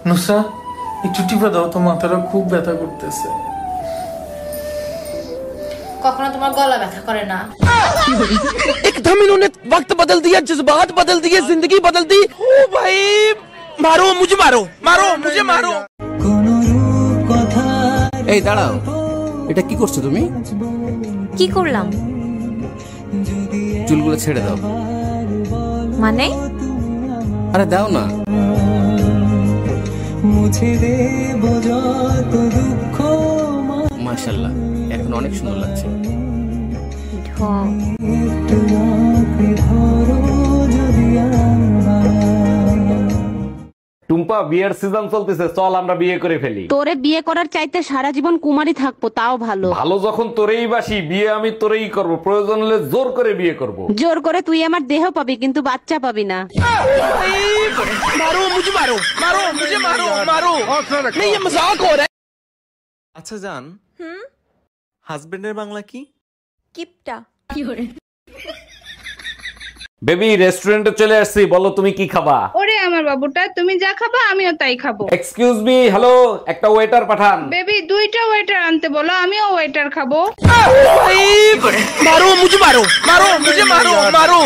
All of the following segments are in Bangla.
নুসরা একটু টিপা দাও তো, মাথাটা খুব ব্যথা করতেছে। কখনো তোমার গলা ব্যথা করে না? एकदम इन्होंने वक्त बदल दिया, जज्बात बदल दिए, जिंदगी बदल दी। ओ भाई मारो मुझे, मारो मारो मुझे, मारो। এই দাঁড়াও, এটা কি করছো তুমি? কি করলাম? চুলগুলো ছেড়ে দাও। মানে? আরে দাও না। মাশাআল্লাহ, এখন অনেক সুন্দর লাগছে। টুম্পা, বিয়ের সিজন চলতেছে, চল আমরা বিয়ে করে ফেলি। তোরে বিয়ে করার চাইতে সারা জীবন কুমারী থাকবো তাও ভালো। ভালো যখন তোরেই বাসি, বিয়ে আমি তোরেই করব, প্রয়োজন হলে জোর করে বিয়ে করব। জোর করে তুই আমার দেহ পাবি কিন্তু বাচ্চা পাবি না। मारो मुझे, मारो मारो मुझे, मारो मारो। नहीं ये मजाक हो रहा है। আচ্ছা জান, হাজবেন্ডের বাংলা কি? কিপটা। বেবি, রেস্টুরেন্টে চলে আসছি, বলো তুমি কি খাবা? ওরে আমার বাবুটা, তুমি যা খাবা আমিও তাই খাবো। এক্সকিউজ মি, হ্যালো, একটা ওয়েটার পাঠান। বেবি, দুইটা ওয়েটার আনতে বলো, আমিও ওয়েটার খাবো। मारो मुझे, मारो मारो मुझे, मारो मारो।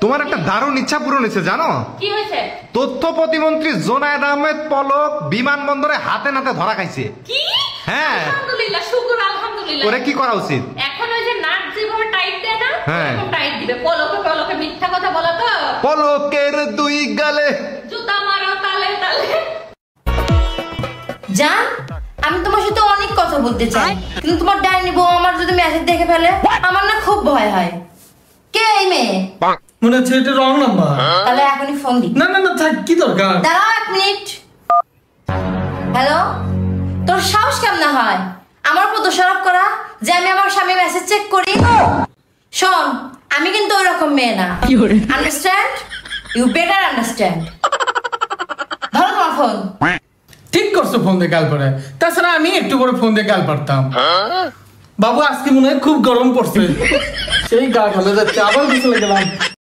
তোমার একটা দারুণ ইচ্ছা পূরণ হয়েছে জানো? কি হয়েছে? তথ্য প্রতিমন্ত্রী জোনায়েদ আহমেদ পলক বিমানবন্দরে হাতে নাতে ধরা খাইছে। কি? হ্যাঁ আলহামদুলিল্লাহ, শুকর আলহামদুলিল্লাহ। ওরে কি করা উচিত? এখন ওই যে নাট যেভাবে টাইট দেয় না, হ্যাঁ। এরকম টাইট দিবে। পলকে পলকে মিথ্যা কথা বলা তো। পলকের দুই গালে জুতা মারো তালে তালে। জান, আমি তোমার সাথে অনেক কথা বলতে চাই, কিন্তু তোমার ডাইনি বউ আমার যদি মেসেজ দেখে ফেলে, আমার না খুব ভয় হয়। কে এই মেয়ে? মনে হচ্ছে এটা রং নাম্বার। তাহলে এখনই ফোন দি। না না না থাক, কি দরকার? দাঁড়াও 1 মিনিট। হ্যালো, তোর সাহস কেমন হয় আমার উপর দোষারোপ করা যে আমি আমার স্বামী মেসেজ চেক করি? শোন, আমি কিন্তু ওইরকম মেয়ে না। আন্ডারস্ট্যান্ড? You better understand. ধরো তোমার ফোন। ঠিক করছো ফোন দিয়ে গাল পরে, তাছাড়া আমি একটু করে ফোন দিয়ে গাল পারতাম। বাবু আজকে মনে হয় খুব গরম পড়ছে, সেই গা ঘামে যাচ্ছে, আবার পিছনে গেলাম।